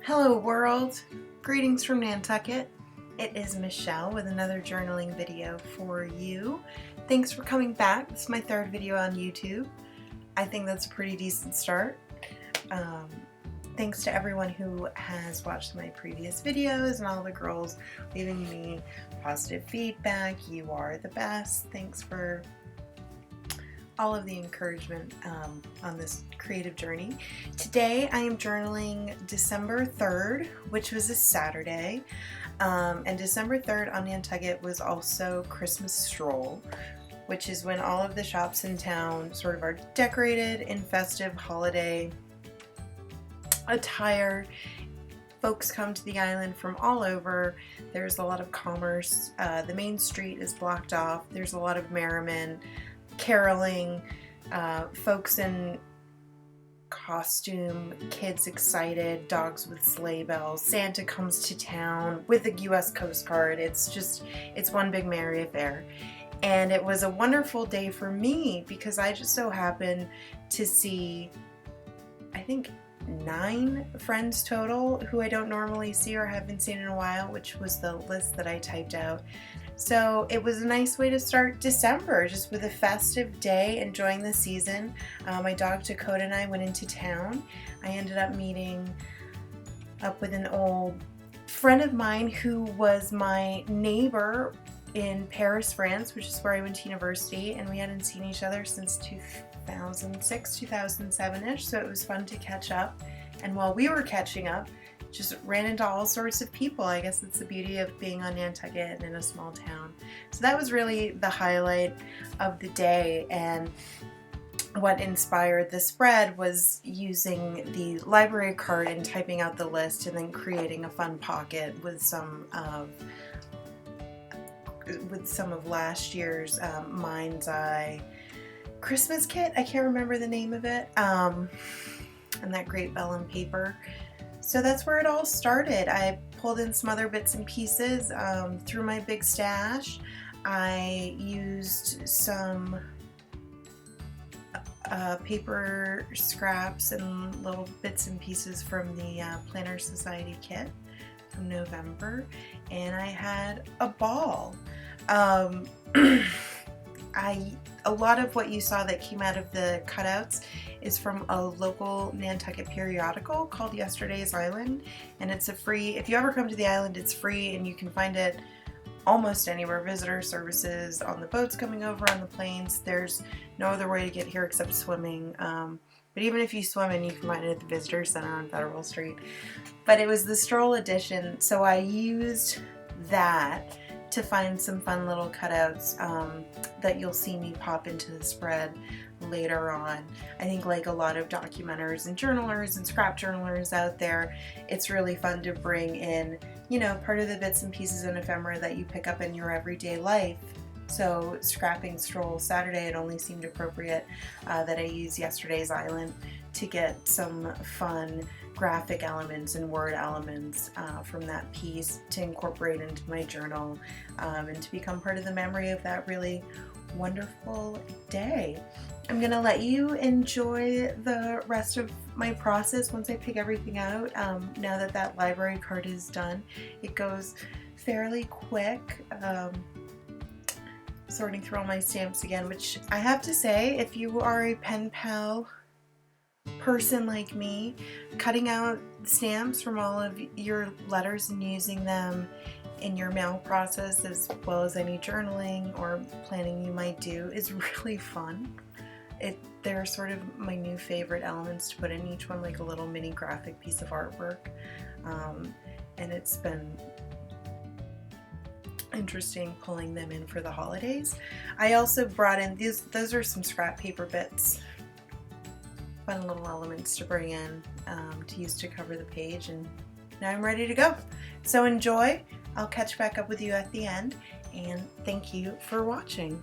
Hello world! Greetings from Nantucket. It is Michelle with another journaling video for you. Thanks for coming back. This is my third video on YouTube. I think that's a pretty decent start. Thanks to everyone who has watched my previous videos and all the girls leaving me positive feedback. You are the best. Thanks for all of the encouragement on this creative journey. Today I am journaling December 3rd, which was a Saturday, and December 3rd on Nantucket was also Christmas stroll, which is when all of the shops in town sort of are decorated in festive holiday attire. Folks come to the island from all over. There's a lot of commerce. The main street is blocked off. There's a lot of merriment, caroling, folks in costume, kids excited, dogs with sleigh bells. Santa comes to town with the U.S. Coast Guard. It's one big merry affair. And it was a wonderful day for me because I just so happened to see, I think, 9 friends total who I don't normally see or haven't seen in a while, which was the list that I typed out. So it was a nice way to start December, just with a festive day, enjoying the season. My dog Dakota and I went into town. I ended up meeting up with an old friend of mine who was my neighbor in Paris, France, which is where I went to university, and we hadn't seen each other since 2006, 2007-ish, so it was fun to catch up. And while we were catching up, just ran into all sorts of people. I guess it's the beauty of being on Nantucket and in a small town. So that was really the highlight of the day, and what inspired the spread was using the library card and typing out the list and then creating a fun pocket with some of last year's Mind's Eye Christmas kit. I can't remember the name of it. And that great vellum paper. So that's where it all started. I pulled in some other bits and pieces through my big stash. I used some paper scraps and little bits and pieces from the Planner Society kit from November, and I had a ball. A lot of what you saw that came out of the cutouts is from a local Nantucket periodical called Yesterday's Island, and it's a free, if you ever come to the island, it's free and you can find it almost anywhere. Visitor services on the boats coming over, on the planes. There's no other way to get here except swimming, but even if you swim in, you can find it at the Visitor Center on Federal Street. But it was the stroll edition, so I used that to find some fun little cutouts that you'll see me pop into the spread later on. I think, like a lot of documenters and journalers and scrap journalers out there, it's really fun to bring in, you know, part of the bits and pieces and ephemera that you pick up in your everyday life. So scrapping stroll Saturday, it only seemed appropriate that I use Yesterday's Island to get some fun graphic elements and word elements from that piece to incorporate into my journal and to become part of the memory of that really wonderful day. I'm gonna let you enjoy the rest of my process once I pick everything out. Now that that library card is done, it goes fairly quick. Sorting through all my stamps again, which I have to say, if you are a pen pal person like me, cutting out stamps from all of your letters and using them in your mail process, as well as any journaling or planning you might do, is really fun. They're sort of my new favorite elements to put in each one, like a little mini graphic piece of artwork, and it's been interesting pulling them in for the holidays. I also brought in those are some scrap paper bits, fun little elements to bring in to use to cover the page, and now I'm ready to go. So enjoy. I'll catch back up with you at the end, and thank you for watching.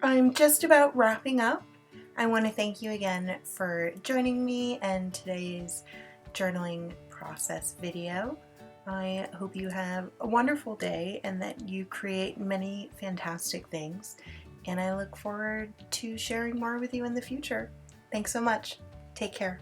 I'm just about wrapping up. I want to thank you again for joining me in today's journaling process video. I hope you have a wonderful day and that you create many fantastic things, and I look forward to sharing more with you in the future. Thanks so much. Take care.